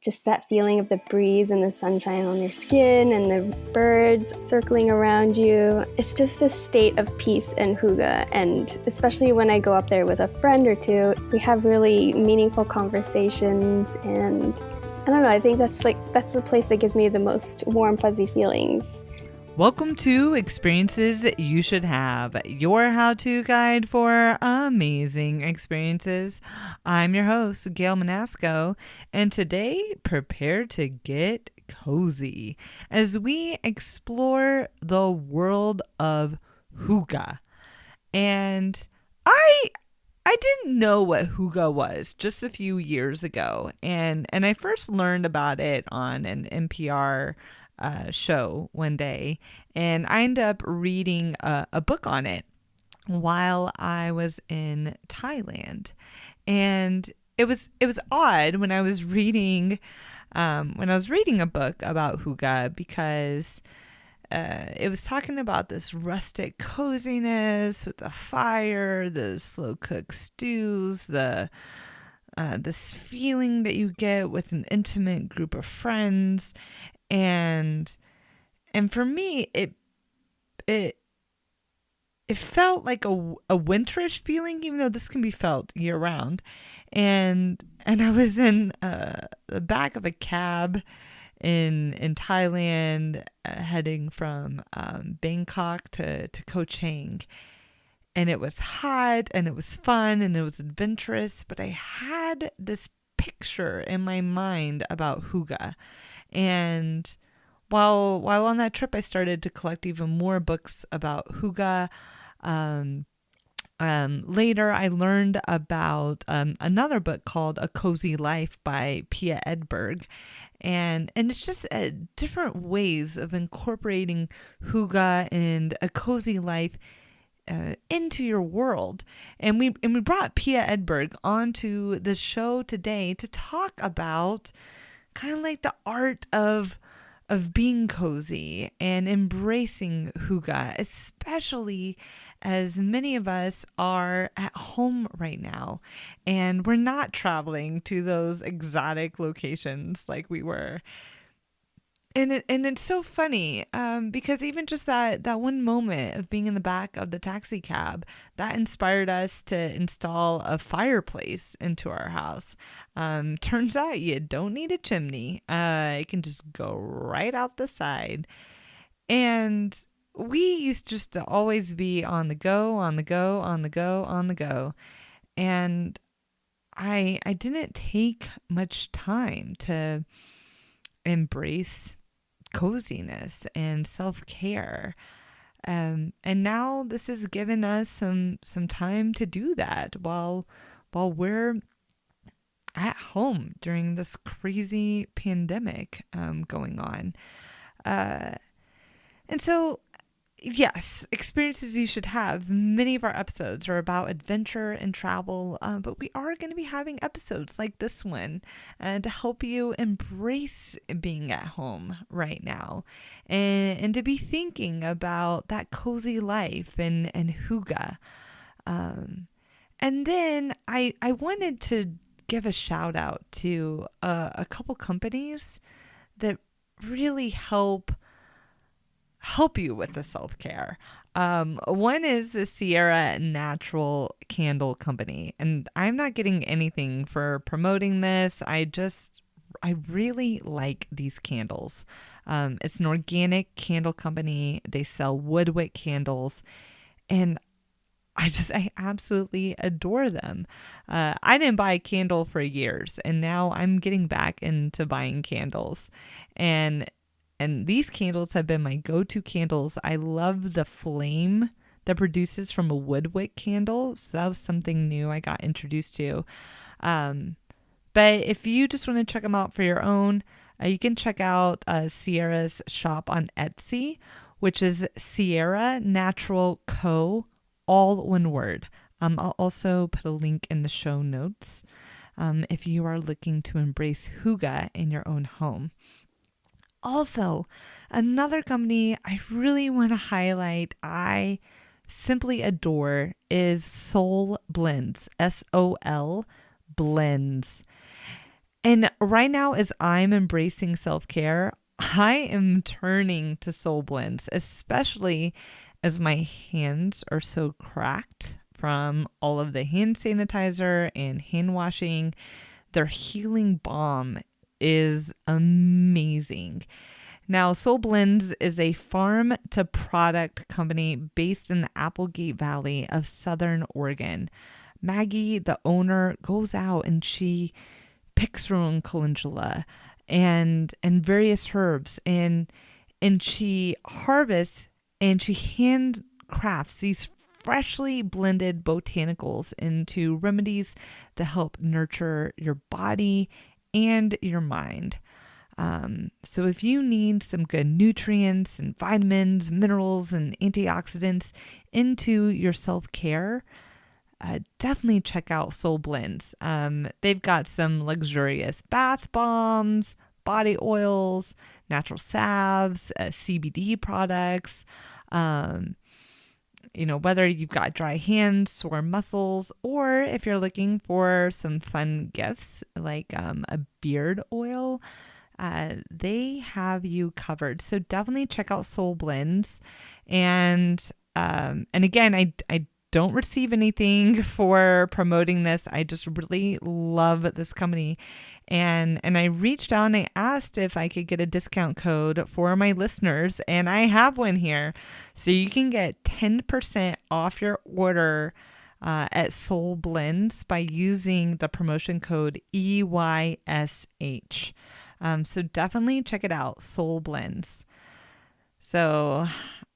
just that feeling of the breeze and the sunshine on your skin and the birds circling around you. It's just a state of peace and hygge. And especially when I go up there with a friend or two, we have really meaningful conversations. And I don't know, I think that's the place that gives me the most warm, fuzzy feelings. Welcome to Experiences You Should Have, your how-to guide for amazing experiences. I'm your host, Gail Manasco, and today, prepare to get cozy as we explore the world of hygge. And I didn't know what hygge was just a few years ago, and I first learned about it on an NPR show one day, and I ended up reading a book on it while I was in Thailand. And it was odd when I was reading a book about hygge, because it was talking about this rustic coziness with the fire, the slow cooked stews, this feeling that you get with an intimate group of friends. And for me, it felt like a winterish feeling, even though this can be felt year round. And I was in the back of a cab in Thailand, heading from Bangkok to Koh Chang. And it was hot and it was fun and it was adventurous, but I had this picture in my mind about hygge. And while on that trip, I started to collect even more books about hygge. Later, I learned about another book called A Cozy Life by Pia Edberg. And it's just different ways of incorporating hygge and a cozy life into your world. And we brought Pia Edberg onto the show today to talk about kind of like the art of being cozy and embracing hygge, especially as many of us are at home right now and we're not traveling to those exotic locations like we were. And it's so funny because even just that one moment of being in the back of the taxi cab, that inspired us to install a fireplace into our house. Turns out you don't need a chimney. It can just go right out the side. And we used just to always be on the go. And I didn't take much time to embrace coziness and self-care. And now this has given us some time to do that while we're at home during this crazy pandemic going on. And so, yes, experiences you should have. Many of our episodes are about adventure and travel, but we are going to be having episodes like this one to help you embrace being at home right now and to be thinking about that cozy life and hygge. And then I wanted to give a shout out to a couple companies that really help you with the self-care. One is the Sierra Natural Candle Company, and I'm not getting anything for promoting this. I really like these candles. It's an organic candle company. They sell woodwick candles, and I absolutely adore them. I didn't buy a candle for years, and now I'm getting back into buying candles. And these candles have been my go-to candles. I love the flame that produces from a woodwick candle. So that was something new I got introduced to. But if you just want to check them out for your own, you can check out Sierra's shop on Etsy, which is Sierra Natural Co., all one word. I'll also put a link in the show notes if you are looking to embrace hygge in your own home. Also, another company I really want to highlight, I simply adore, is Soul Blends, SOL Blends. And right now, as I'm embracing self care, I am turning to soul blends, especially as my hands are so cracked from all of the hand sanitizer and hand washing. Their healing balm is amazing. Now, Soul Blends is a farm to product company based in the Applegate Valley of Southern Oregon. Maggie, the owner, goes out and she picks her own calendula and various herbs and she harvests and she handcrafts these freshly blended botanicals into remedies that help nurture your body and your mind. So if you need some good nutrients and vitamins, minerals, and antioxidants into your self-care, definitely check out Soul Blends. They've got some luxurious bath bombs, body oils, natural salves, CBD products. Um, whether you've got dry hands, sore muscles, or if you're looking for some fun gifts like a beard oil, they have you covered. So definitely check out Soul Blends. And again, I don't receive anything for promoting this. I just really love this company. And I reached out and I asked if I could get a discount code for my listeners, and I have one here. So you can get 10% off your order at Soul Blends by using the promotion code EYSH. So definitely check it out, Soul Blends. So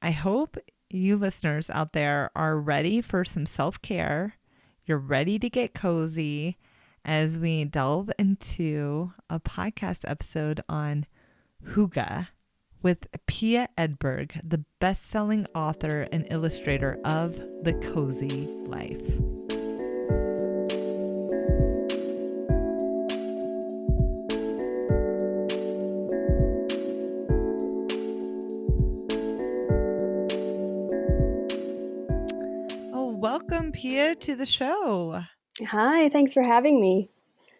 I hope you listeners out there are ready for some self-care. You're ready to get cozy as we delve into a podcast episode on Hygge with Pia Edberg, the best-selling author and illustrator of The Cozy Life. Welcome, Pia, to the show. Hi, thanks for having me.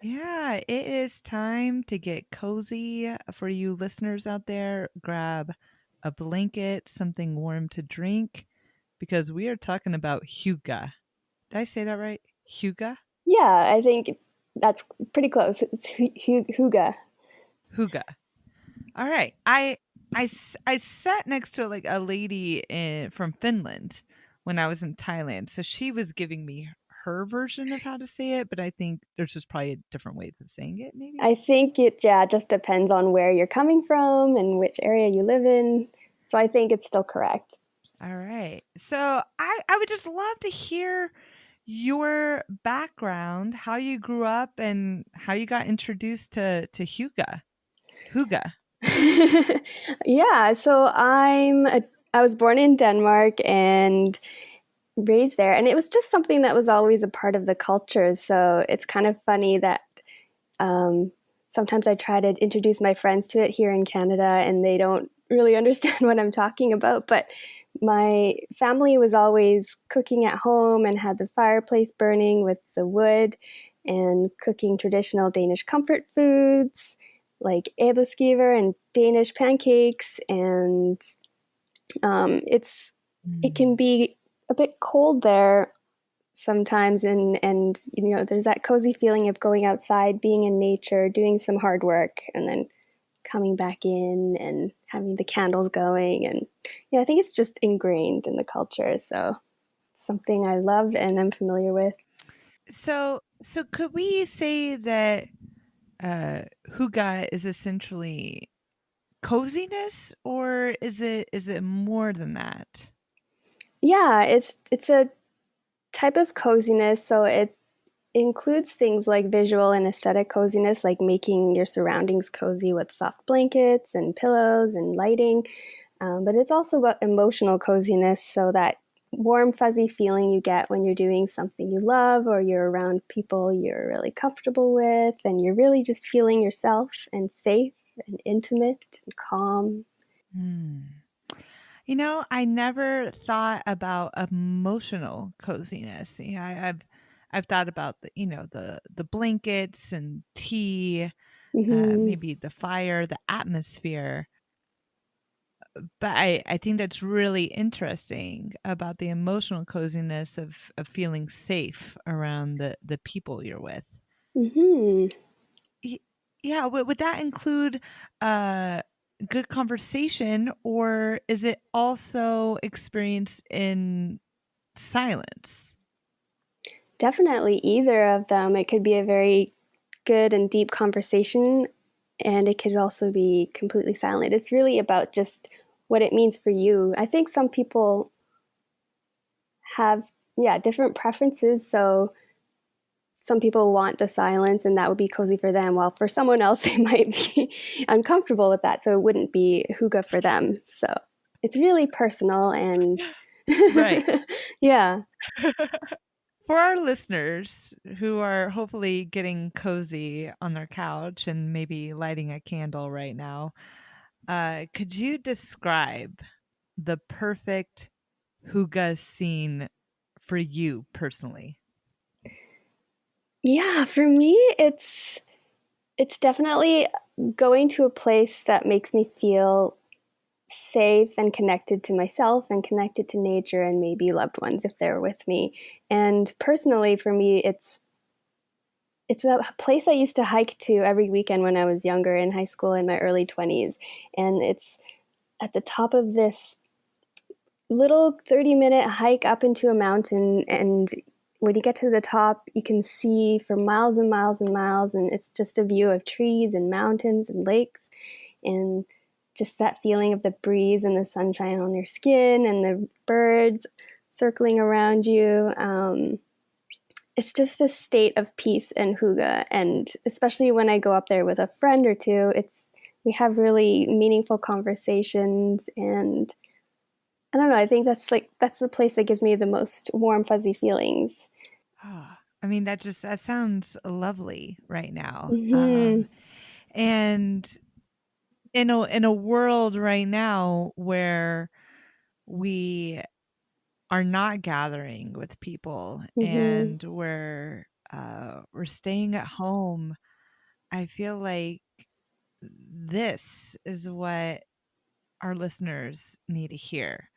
Yeah, it is time to get cozy for you listeners out there. Grab a blanket, something warm to drink, because we are talking about Hygge. Did I say that right? Hygge? Yeah, I think that's pretty close. It's Hygge. Hygge. All right. I sat next to like a lady from Finland when I was in Thailand. So she was giving me her version of how to say it, but I think there's just probably different ways of saying it, maybe. I think it just depends on where you're coming from and which area you live in. So I think it's still correct. All right. So I would just love to hear your background, how you grew up and how you got introduced to Hygge. Hygge. Yeah, so I was born in Denmark and raised there, and it was just something that was always a part of the culture. So it's kind of funny that sometimes I try to introduce my friends to it here in Canada, and they don't really understand what I'm talking about. But my family was always cooking at home and had the fireplace burning with the wood and cooking traditional Danish comfort foods like æbleskiver and Danish pancakes. And it can be a bit cold there sometimes, and there's that cozy feeling of going outside, being in nature, doing some hard work, and then coming back in and having the candles going. And yeah, I think it's just ingrained in the culture, so it's something I love and I'm familiar with. So could we say that Hygge is essentially coziness, or is it more than that? Yeah, it's a type of coziness, so it includes things like visual and aesthetic coziness, like making your surroundings cozy with soft blankets and pillows and lighting. But it's also about emotional coziness, so that warm, fuzzy feeling you get when you're doing something you love or you're around people you're really comfortable with and you're really just feeling yourself and safe and intimate and calm. You know, I never thought about emotional coziness. You know, I've thought about the blankets and tea, Hmm. maybe the fire, the atmosphere. But I think that's really interesting about the emotional coziness of feeling safe around the people you're with. Hmm. Y- Yeah, would that include uh good conversation, or is it also experienced in silence? Definitely either of them. It could be a very good and deep conversation, and it could also be completely silent. It's really about just what it means for you. I think some people have, yeah, different preferences. So some people want the silence and that would be cozy for them, while for someone else, they might be uncomfortable with that. So it wouldn't be hygge for them. So it's really personal and Right. yeah. For our listeners who are hopefully getting cozy on their couch and maybe lighting a candle right now, could you describe the perfect hygge scene for you personally? Yeah, for me, it's definitely going to a place that makes me feel safe and connected to myself and connected to nature and maybe loved ones if they're with me. And personally, for me, it's a place I used to hike to every weekend when I was younger in high school in my early 20s. And it's at the top of this little 30-minute hike up into a mountain. And when you get to the top, you can see for miles and miles and miles. And it's just a view of trees and mountains and lakes. And just that feeling of the breeze and the sunshine on your skin and the birds circling around you. It's just a state of peace and hygge. And especially when I go up there with a friend or two, we have really meaningful conversations. And I don't know, I think that's the place that gives me the most warm, fuzzy feelings. Ah, I mean, that sounds lovely right now. Hmm. And in a world right now where we are not gathering with people Hmm. and we're staying at home, I feel like this is what our listeners need to hear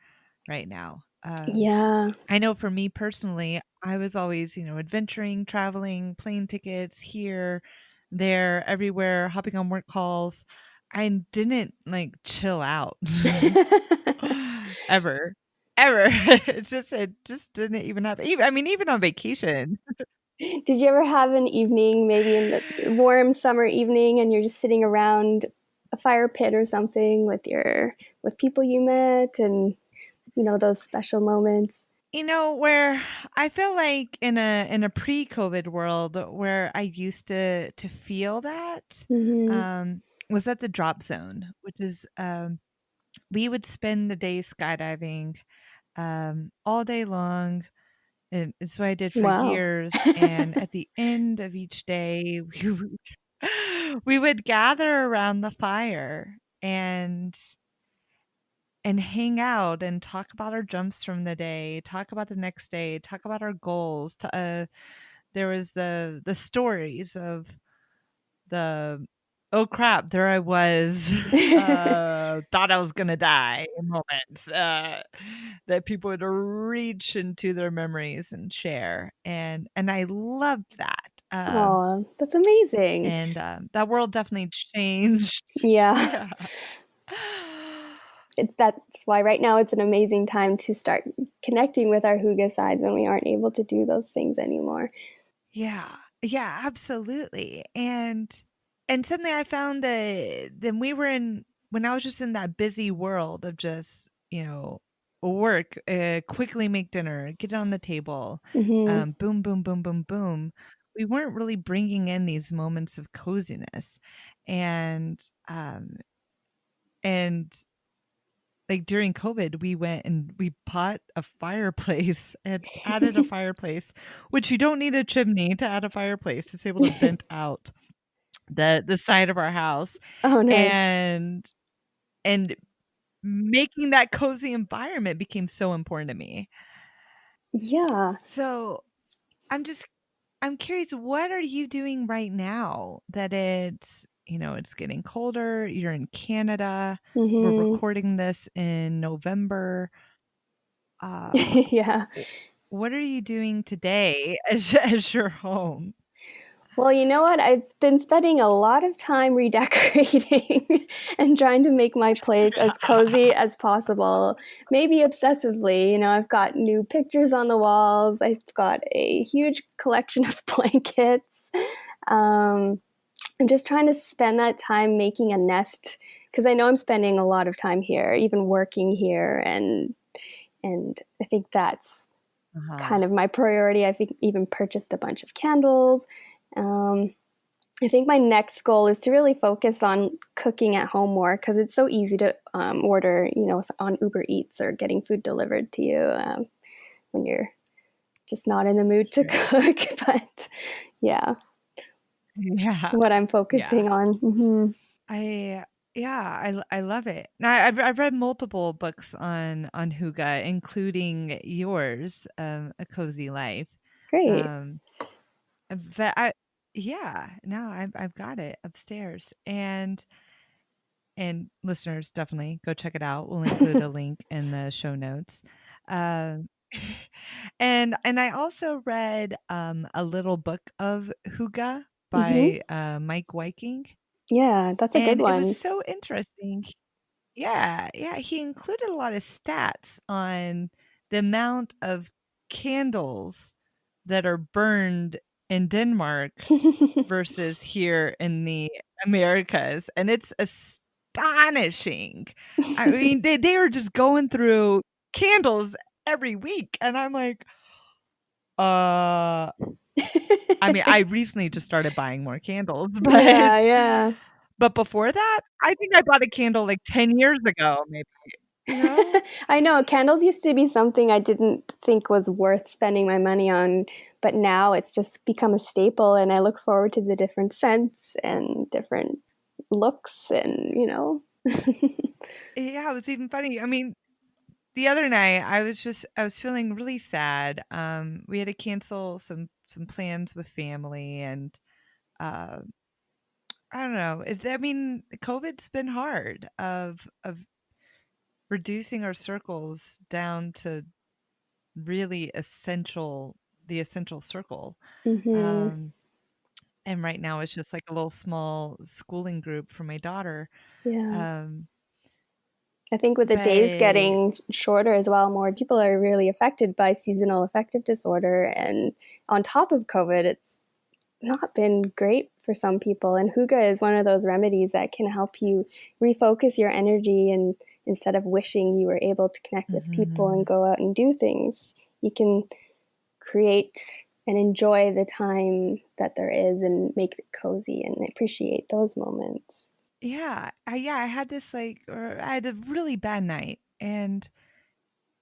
right now. Yeah. I know for me personally, I was always, adventuring, traveling, plane tickets here, there, everywhere, hopping on work calls. I didn't like chill out ever. Ever. It just didn't even happen. Even on vacation. Did you ever have an evening, maybe in the warm summer evening, and you're just sitting around a fire pit or something with people you met, and those special moments? Where I feel like in a pre-COVID world where I used to feel that Hmm. um was at the drop zone, which is we would spend the day skydiving all day long. And it's what I did for Wow. years. And at the end of each day, we would gather around the fire and hang out and talk about our jumps from the day, talk about the next day, talk about our goals. There was the stories of the oh crap, there I was, thought I was gonna die moments that people would reach into their memories and share, and I loved that. Oh, that's amazing. And that world definitely changed. Yeah. Yeah. That's why right now it's an amazing time to start connecting with our hygge sides when we aren't able to do those things anymore. Yeah. Yeah, absolutely. And suddenly I found that then we were in when I was just in that busy world of just, work, quickly make dinner, get it on the table, Hmm. boom, boom, boom, boom, boom. We weren't really bringing in these moments of coziness. And um and like during COVID, we went and we bought a fireplace and added a fireplace, which you don't need a chimney to add a fireplace. It's able to vent out the side of our house, Oh, nice. and and making that cozy environment became so important to me. Yeah. So I'm just I'm curious, what are you doing right now that it's getting colder? You're in Canada. We're Hmm. recording this in November. Uh, Yeah. w- what are you doing today as you're home? Well, you know what? I've been spending a lot of time redecorating and trying to make my place as cozy as possible, maybe obsessively. I've got new pictures on the walls, I've got a huge collection of blankets. Um, I'm just trying to spend that time making a nest because I know I'm spending a lot of time here, even working here, and I think that's Uh-huh. kind of my priority. I've even purchased a bunch of candles. Um, I think my next goal is to really focus on cooking at home more because it's so easy to order, on Uber Eats or getting food delivered to you when you're just not in the mood to Sure. cook. But yeah, Yeah. what I'm Yeah. focusing on. Hmm. I I love it. Now I've read multiple books on hygge, including yours, A Cozy Life. Great. Um, but I yeah, no, I've got it upstairs, and listeners, definitely go check it out. We'll include a link in the show notes. Um, and I also read a little book of hygge Hmm. by Mike Viking, Yeah, that's a good and it was one. so interesting. Yeah, yeah, he included a lot of stats on the amount of candles that are burned in Denmark versus here in the Americas, and it's astonishing. I mean, they are just going through candles every week, and I'm like, I mean, I recently just started buying more candles, Yeah, yeah. but before that, I think I bought a candle like 10 years ago, maybe, you know? I know candles used to be something I didn't think was worth spending my money on, but now it's just become a staple, and I look forward to the different scents and different looks, and. Yeah, it was even funny. I mean, the other night I was feeling really sad. We had to cancel some plans with family, and uh I don't know. I mean, COVID's been hard of reducing our circles down to really the essential circle. Hmm. Um and right now it's just like a little small schooling group for my daughter. Yeah. Um I think with the days but getting shorter as well, more people are really affected by seasonal affective disorder. And on top of COVID, it's not been great for some people. And Hygge is one of those remedies that can help you refocus your energy. And instead of wishing you were able to connect with people and Mhm. go out and do things, you can create and enjoy the time that there is and make it cozy and appreciate those moments. Yeah, I had this or I had a really bad night, and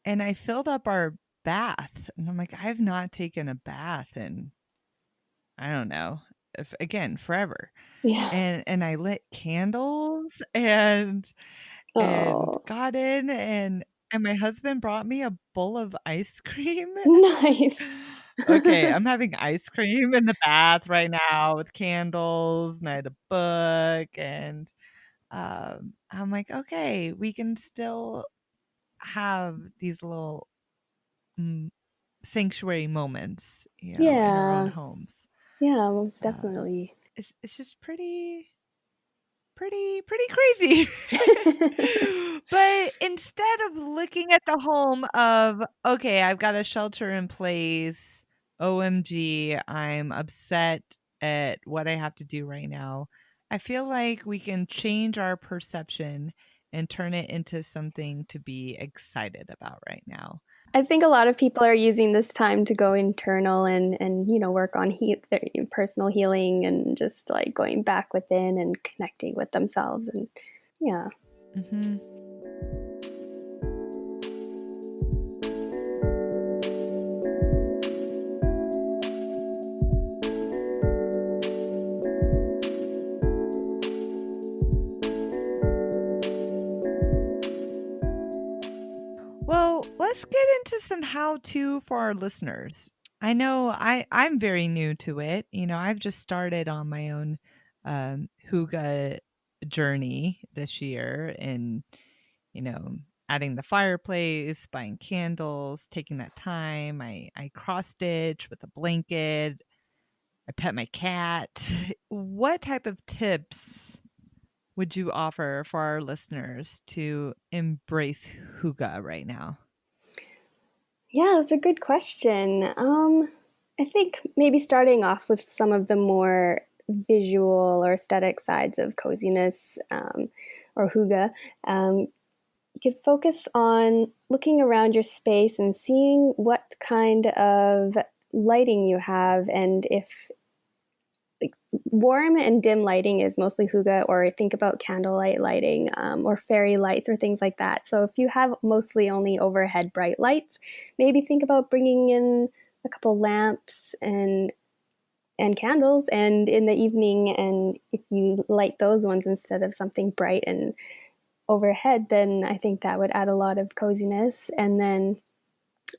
I filled up our bath, and I'm like, I've not taken a bath in, I don't know, if, again, forever. Yeah. And I lit candles and Oh, got in, and my husband brought me a bowl of ice cream. nice. Okay, I'm having ice cream in the bath right now with candles, and I had a book, and I'm like, okay, we can still have these little mm, sanctuary moments, in our own Yeah. homes. Yeah, most Um, definitely. it's just pretty crazy. But instead of looking at the home of, okay, I've got a shelter in place, OMG, I'm upset at what I have to do right now. I feel like we can change our perception and turn it into something to be excited about right now. I think a lot of people are using this time to go internal and work on their personal healing and just like going back within and connecting with themselves and yeah. Hmm. Well, let's get into some how to for our listeners. I know I'm very new to it. I've just started on my own Hygge journey this year and, you know, adding the fireplace, buying candles, taking that time. I cross stitch with a blanket. I pet my cat. What type of tips would you offer for our listeners to embrace Hygge right now? Yeah, that's a good question. I think maybe starting off with some of the more visual or aesthetic sides of coziness or hygge. You could focus on looking around your space and seeing what kind of lighting you have, and if like warm and dim lighting is mostly hygge, or think about candlelight lighting or fairy lights or things like that. So if you have mostly only overhead bright lights, maybe think about bringing in a couple lamps and candles, and in the evening, and if you light those ones instead of something bright and overhead, then I think that would add a lot of coziness. And then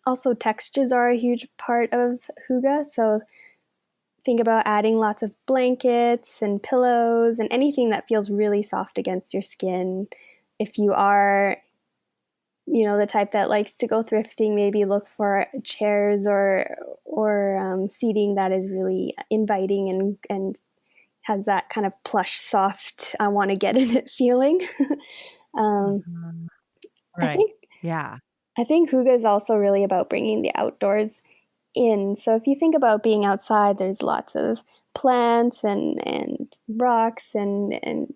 also textures are a huge part of hygge, so think about adding lots of blankets and pillows and anything that feels really soft against your skin. If you are, the type that likes to go thrifting, maybe look for chairs or seating that is really inviting and has that kind of plush, soft, I want to get in it feeling. um, Mhm. I Right. think Yeah. I think hygge is also really about bringing the outdoors in. So if you think about being outside, there's lots of plants and rocks and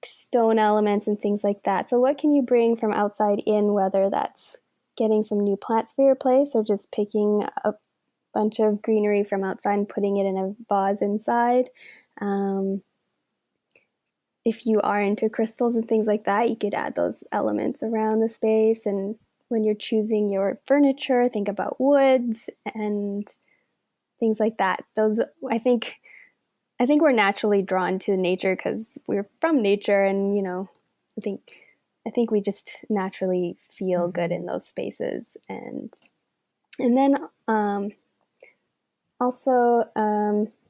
stone elements and things like that. So what can you bring from outside in, whether that's getting some new plants for your place or just picking a bunch of greenery from outside and putting it in a vase inside? Um, if you are into crystals and things like that, you could add those elements around the space. And when you're choosing your furniture, think about woods and things like that. Those, I think, I think we're naturally drawn to nature because we're from nature, and I think I think we just naturally feel good Mhm. in those spaces, and then also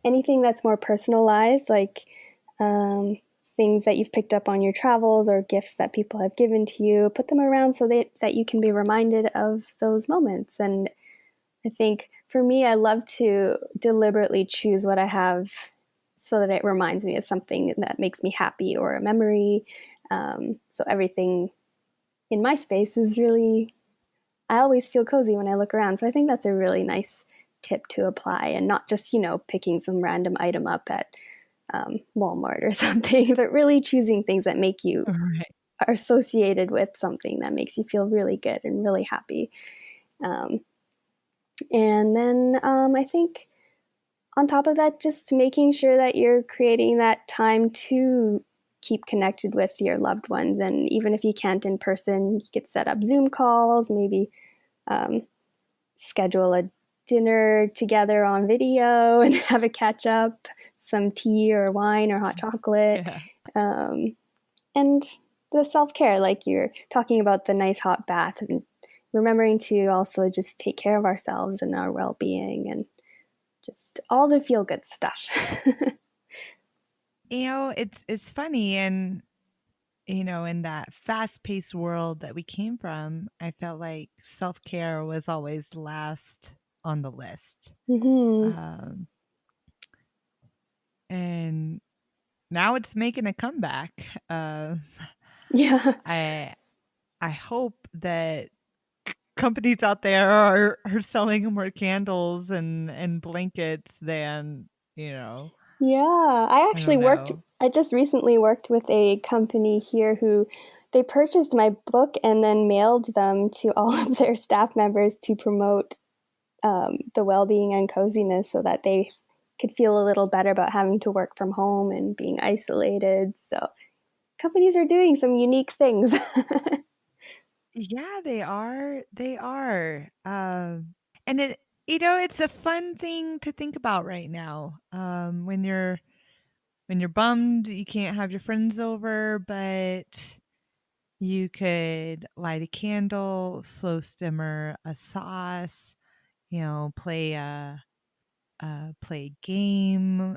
anything that's more personalized, like um, things that you've picked up on your travels or gifts that people have given to you, put them around so that you can be reminded of those moments. And I think for me, I love to deliberately choose what I have so that it reminds me of something that makes me happy or a memory. So everything in my space is really, I always feel cozy when I look around. So I think that's a really nice tip to apply, and not just, picking some random item up at Walmart or something, but really choosing things that make you Right. are associated with something that makes you feel really good and really happy. Um, and then I think on top of that, just making sure that you're creating that time to keep connected with your loved ones. And even if you can't in person, you could set up Zoom calls, maybe um, schedule a dinner together on video and have a catch up, some tea or wine or hot chocolate. Yeah. Um, and the self care, like you're talking about the nice hot bath, and remembering to also just take care of ourselves and our well being, and just all the feel good stuff. It's funny, and in that fast-paced world that we came from, I felt like self-care was always last on the list. Mm-hmm. Um, and now it's making a comeback. Yeah. I I hope that companies out there are selling more candles and blankets than, you know, Yeah. I don't know. I just recently worked with a company here who they purchased my book and then mailed them to all of their staff members to promote the well being and coziness so that they could feel a little better about having to work from home and being isolated. So companies are doing some unique things. Yeah, they are. They are. And it's a fun thing to think about right now. When you're bummed, you can't have your friends over, but you could light a candle, slow simmer a sauce, play a game,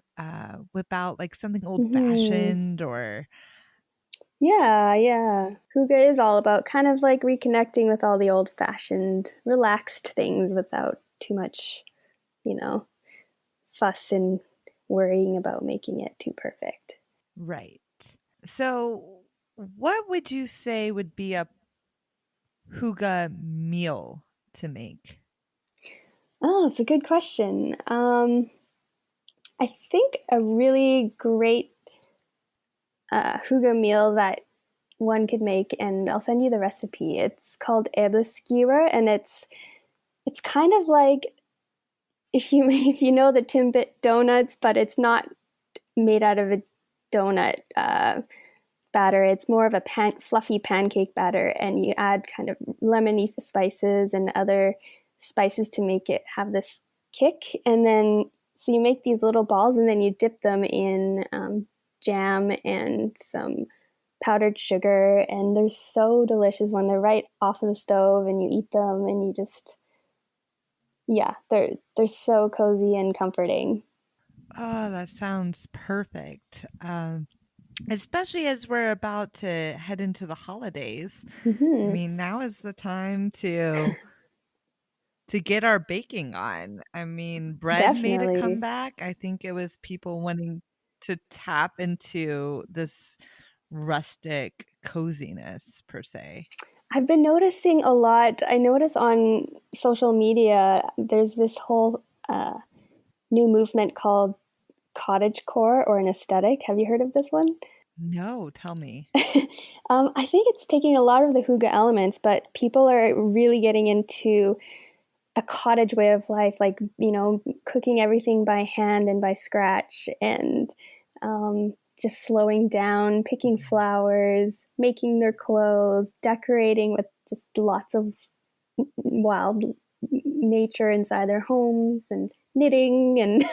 whip out like something old Hmm. fashioned or Yeah, yeah. Hygge is all about kind of like reconnecting with all the old fashioned, relaxed things without too much, you know, fuss and worrying about making it too perfect. right. So, what would you say would be a hygge meal to make? Oh, it's a good question. I think a really great hygge meal that one could make, and I'll send you the recipe. It's called ebbeskewer, and it's kind of like if you if you know the Timbit donuts, but it's not made out of a donut batter. It's more of a fluffy pancake batter, and you add kind of lemony spices and other spices to make it have this kick. And then, so you make these little balls, and then you dip them in jam and some powdered sugar, and they're so delicious when they're right off of the stove, and you eat them, and you just yeah, they're so cozy and comforting. Oh, that sounds perfect. Especially as we're about to head into the holidays. I Hmm. mean, now is the time to get our baking on. I mean, bread made a Definitely. comeback. I think it was people wanting to tap into this rustic coziness per se. I've been noticing a lot. I notice on social media there's this whole new movement called cottage core or an aesthetic. Have you heard of this one? No, tell me. I think it's taking a lot of the Hygge elements, but people are really getting into a cottage way of life, like, cooking everything by hand and by scratch, and just slowing down, picking flowers, making their clothes, decorating with just lots of wild nature inside their homes, and knitting and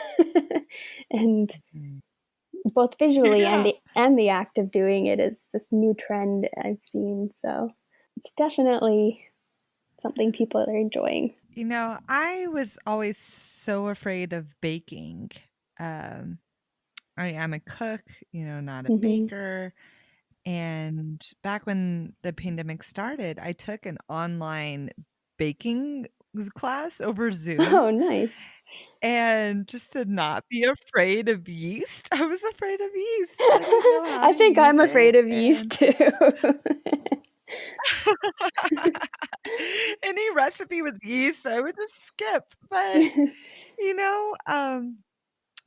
and Mm. both visually and Yeah. the act of doing it is this new trend I've seen. So it's definitely something people are enjoying. I was always so afraid of baking. Um, I am a cook, not a Hmm. baker. And back when the pandemic started, I took an online baking class over Zoom. Oh, nice. And just to not be afraid of yeast, I was afraid of yeast. I didn't know how I to think use I'm it. afraid of yeast And too. any recipe with yeast, I would just skip. But, you know, um,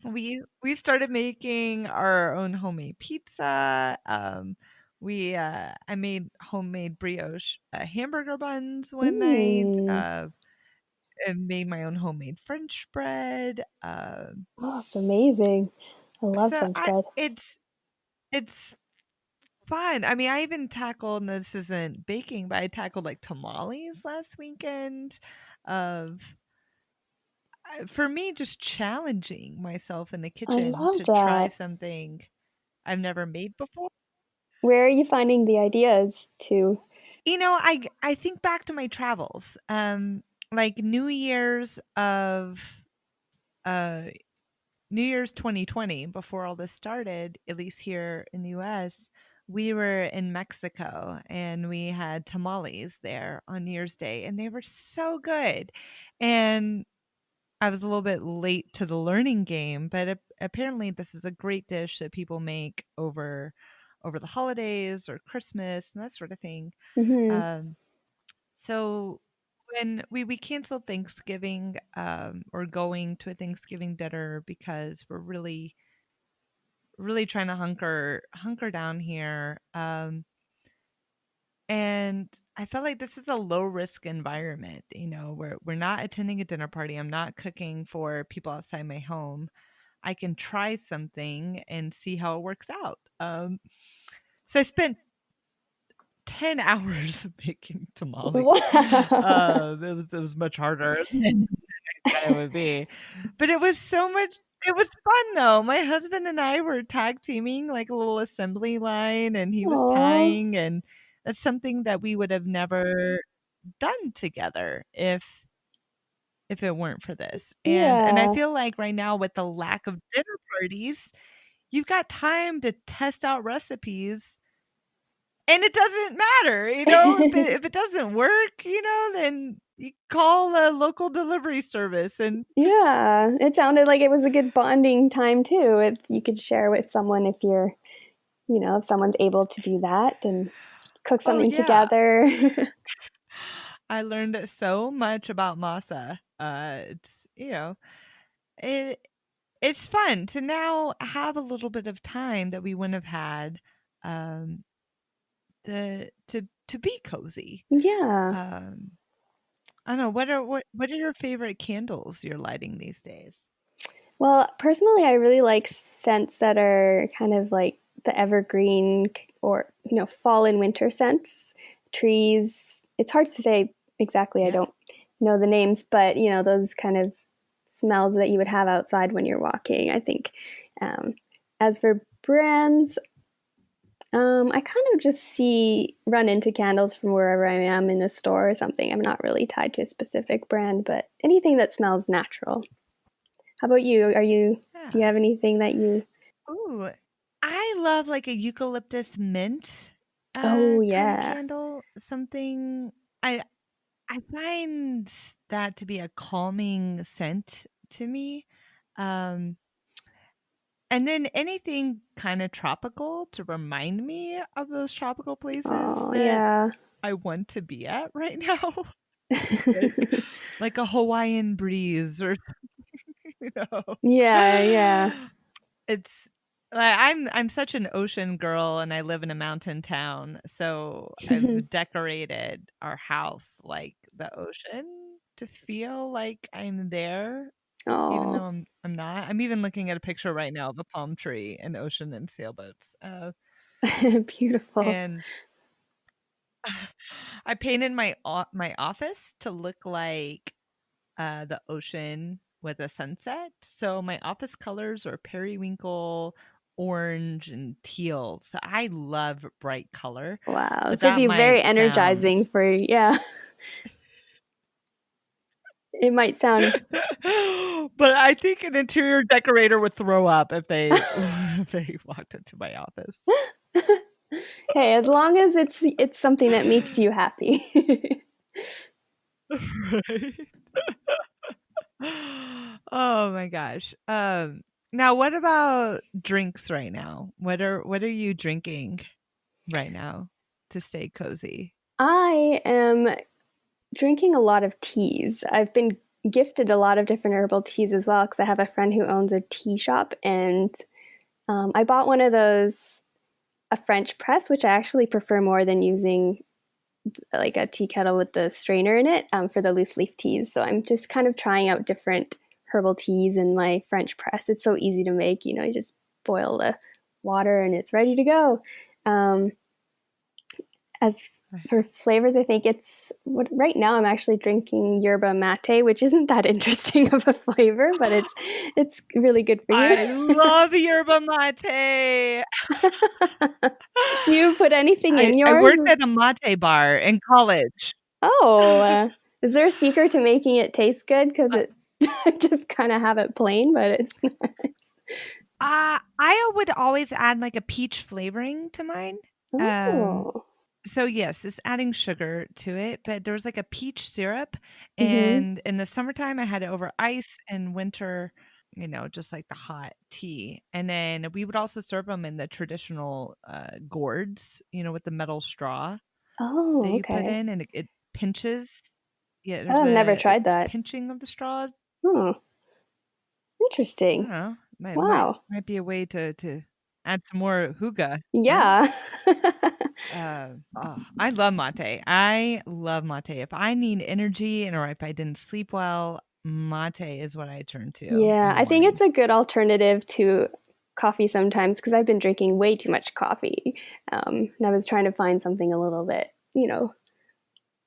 we started making our own homemade pizza. I made homemade brioche hamburger buns one night. Mm. And made my own homemade French bread. Oh, it's amazing. I love So French I bread. it's fun. I mean, I even tackled, and this isn't baking, but I tackled like tamales last weekend. Of For me, just challenging myself in the I kitchen love to try that. something I've never made before. Where are you finding the ideas to? I think back to my travels. Like uh New Year's 2020, before all this started, at least here in the US, we were in Mexico and we had tamales there on New Year's Day, and they were so good. And I was a little bit late to the learning game, but apparently this is a great dish that people make over the holidays or Christmas and that sort of thing. Hmm. Um, so when we canceled Thanksgiving, or going to a Thanksgiving dinner because we're really trying to hunker down here. And I felt like this is a low risk environment. We're not attending a dinner party. I'm not cooking for people outside my home. I can try something and see how it works out. So I spent 10 hours making tamales. Wow. It was much harder than it would be. But it was fun though. My husband and I were tag teaming like a little assembly line, and he was Oh, tying, and that's something that we would have never done together if if it weren't for this. And I Yeah. feel like right now with the lack of dinner parties, you've got time to test out recipes and it doesn't matter, if it doesn't work, then you call a local delivery service and Yeah, it sounded like it was a good bonding time too. If you could share with someone if if someone's able to do that and cook oh something yeah, together. I learned so much about masa. It it's fun to now have a little bit of time that we wouldn't have had um to be cozy. Yeah. Um I don't know, what are your favorite candles you're lighting these days? Well, personally, I really like scents that are kind of like the evergreen or, fall and winter scents, trees. It's hard to say exactly. I Yeah. don't know the names, but, those kind of smells that you would have outside when you're walking, I think. Um, as for brands, I kind of just run into candles from wherever I am in a store or something. I'm not really tied to a specific brand, but anything that smells natural. How about you? Do you Yeah. have anything that you? Ooh, I love like a eucalyptus mint Oh, kind of yeah. candle. Something I I find that to be a calming scent to me. Um and then anything kind of tropical to remind me of those tropical places Oh, that yeah. I want to be at right now. like like a Hawaiian breeze or you know. Yeah, yeah. It's I'm such an ocean girl and I live in a mountain town, so I've decorated our house like the ocean to feel like I'm there, even Oh, though I'm not. I'm even looking at a picture right now of a palm tree and ocean and sailboats. beautiful. And I painted my office to look like the ocean with a sunset. So my office colors are periwinkle, orange, and teal. So I love bright color, Wow. but So it'd that be very might energizing sound for, yeah. It might sound. but I think an interior decorator would throw up if they if they walked into my office. Hey, as long as it's something that makes you happy. Right? Oh my gosh. Now what about drinks right now? What are you drinking right now to stay cozy? I am drinking a lot of teas. I've been gifted a lot of different herbal teas as well because I have a friend who owns a tea shop, and I bought one of those, a French press, which I actually prefer more than using like a tea kettle with the strainer in it for the loose leaf teas. So I'm just kind of trying out different herbal teas in my French press. It's so easy to make. You just boil the water and it's ready to go. Um, as for flavors, I think right now I'm actually drinking yerba mate, which isn't that interesting of a flavor, but it's really good for you. I love yerba mate. Do you put anything in I yours? worked at a mate bar in college. Oh, is there a secret to making it taste good? Because Uh, it's I just kind of have it plain, but it's nice. I would always add like a peach flavoring to mine. Um, Oh, so yes, it's adding sugar to it, but there was like a peach syrup, mm-hmm. and in the summertime I had it over ice, and winter, just like the hot tea. And then we would also serve them in the traditional gourds, with the metal straw that Oh, you put okay. in, and it pinches. Yeah, Oh, there's I've never a tried that. pinching of the straw. Oh, I don't interesting. know. Might Wow. might be a way to add some more hygge, no? Yeah. I love mate. I love mate. If I need energy or if I didn't sleep well, mate is what I turn to in Yeah, the I think it's morning. a good alternative to coffee sometimes because I've been drinking way too much coffee. And I was trying to find something a little bit,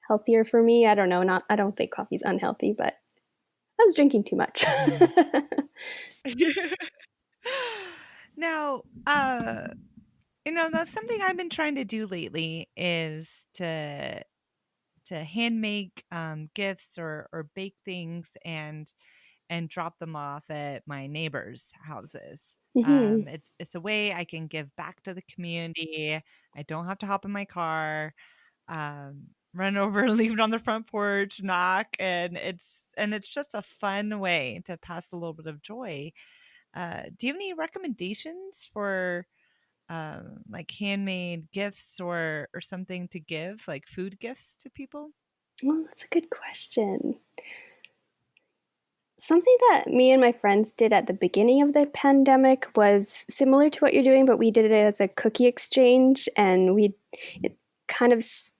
healthier for me. I don't know. I don't think coffee's unhealthy, but I was drinking too much. Mhm. Now, that's something I've been trying to do lately is to hand make gifts or bake things and drop them off at my neighbors' houses. Hmm. It's a way I can give back to the community. I don't have to hop in my car, run over, leave it on the front porch, knock, and it's just a fun way to pass a little bit of joy. Do you have any recommendations for like handmade gifts or something to give, like food gifts to people? Well, that's a good question. Something that me and my friends did at the beginning of the pandemic was similar to what you're doing, but we did it as a cookie exchange, and it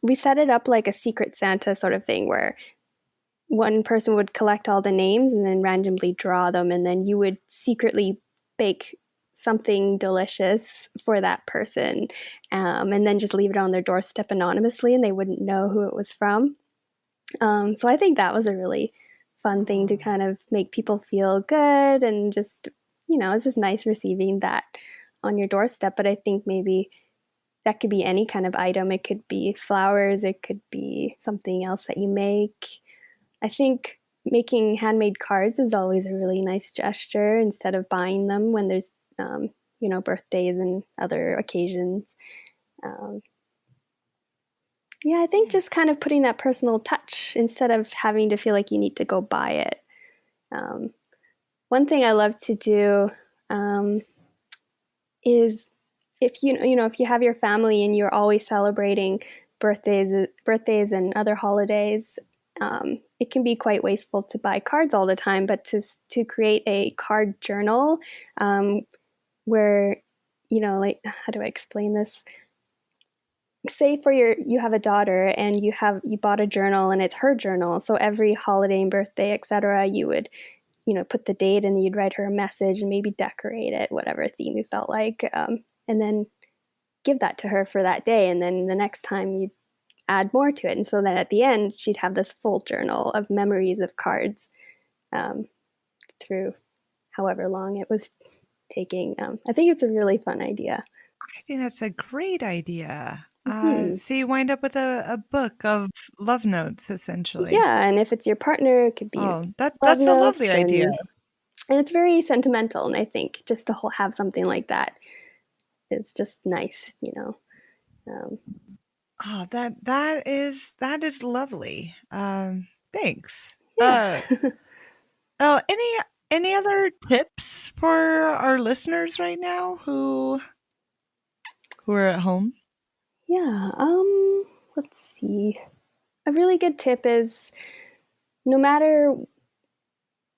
we set it up like a secret Santa sort of thing where one person would collect all the names and then randomly draw them, and then you would secretly bake something delicious for that person, and then just leave it on their doorstep anonymously, and they wouldn't know who it was from. So I think that was a really fun thing to Oh, kind of make people feel good, and just, it's just nice receiving that on your doorstep. But I think maybe that could be any kind of item. It could be flowers, it could be something else that you make. I think making handmade cards is always a really nice gesture instead of buying them when there's, birthdays and other occasions. Um, yeah, I think yeah. just kind of putting that personal touch instead of having to feel like you need to go buy it. Um, One thing I love to do um, is if you have your family and you're always celebrating birthdays and other holidays, it can be quite wasteful to buy cards all the time. But to create a card journal, um, where, like, how do I explain this? Say for you have a daughter and you bought a journal and it's her journal, so every holiday and birthday, etc., you would, put the date, and you'd write her a message and maybe decorate it whatever theme you felt like, and then give that to her for that day, and then the next time you add more to it, and so that at the end she'd have this full journal of memories of cards, um, through however long it was taking. I think it's a really fun idea. I think that's a great idea. Hmm. So you wind up with a book of love notes, essentially. Yeah, and if it's your partner, it could be Oh, love that's a lovely notes, idea. and it's very sentimental. And I think just to have something like that is just nice. Um, Oh, that is lovely. Thanks. yeah. Oh, any other tips for our listeners right now who are at home? Yeah. Let's see. A really good tip is, no matter,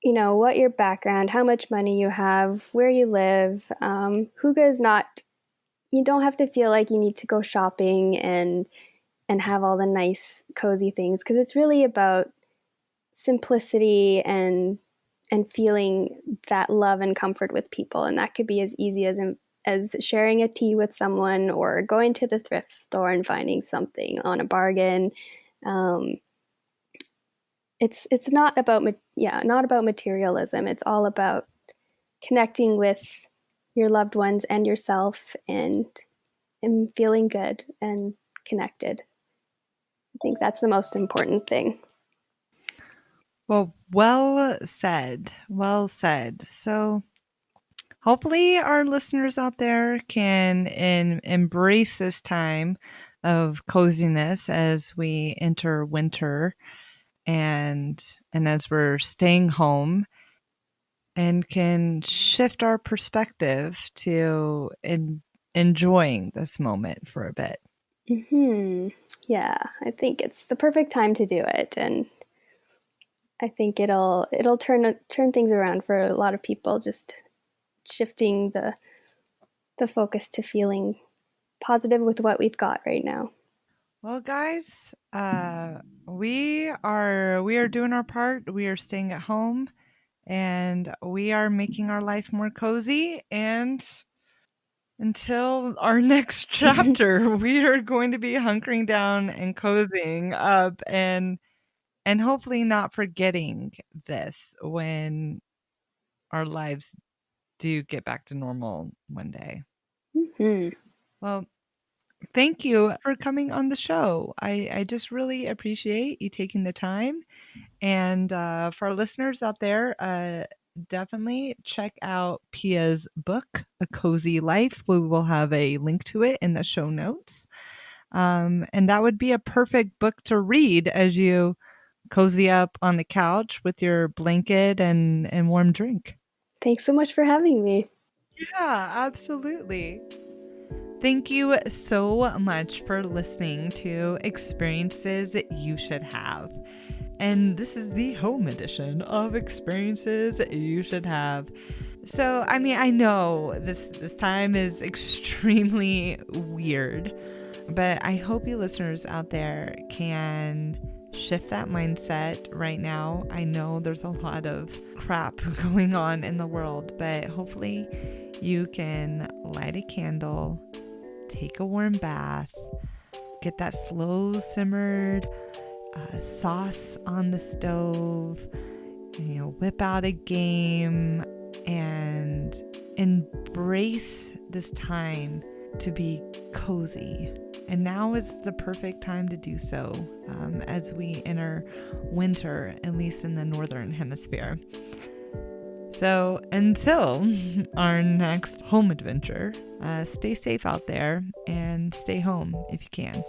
what your background, how much money you have, where you live, Hygge is not. You don't have to feel like you need to go shopping and have all the nice cozy things, because it's really about simplicity and feeling that love and comfort with people, and that could be as easy as sharing a tea with someone, or going to the thrift store and finding something on a bargain. um, it's not about materialism. It's all about connecting with your loved ones and yourself, and feeling good and connected. I think that's the most important thing. Well said. Well said. So hopefully our listeners out there can embrace this time of coziness as we enter winter and as we're staying home and can shift our perspective to enjoying this moment for a bit. Yeah, I think it's the perfect time to do it, and I think it'll turn things around for a lot of people. Just shifting the focus to feeling positive with what we've got right now. Well, guys, we are doing our part. We are staying at home, and we are making our life more cozy. And until our next chapter, we are going to be hunkering down and cozying up, and hopefully not forgetting this when our lives do get back to normal one day. Mhm. Well, Thank you for coming on the show. I just really appreciate you taking the time. And for our listeners out there, definitely check out Pia's book, A Cozy Life. We will have a link to it in the show notes. And that would be a perfect book to read as you cozy up on the couch with your blanket and warm drink. Thanks so much for having me. Yeah, absolutely. Thank you so much for listening to Experiences You Should Have. And this is the home edition of Experiences You Should Have. So, I mean, I know this time is extremely weird, but I hope you listeners out there can shift that mindset right now. I know there's a lot of crap going on in the world, but hopefully you can light a candle, take a warm bath, get that slow simmered sauce on the stove, whip out a game and embrace this time to be cozy. And now is the perfect time to do so as we enter winter, at least in the northern hemisphere. So until our next home adventure, stay safe out there and stay home if you can.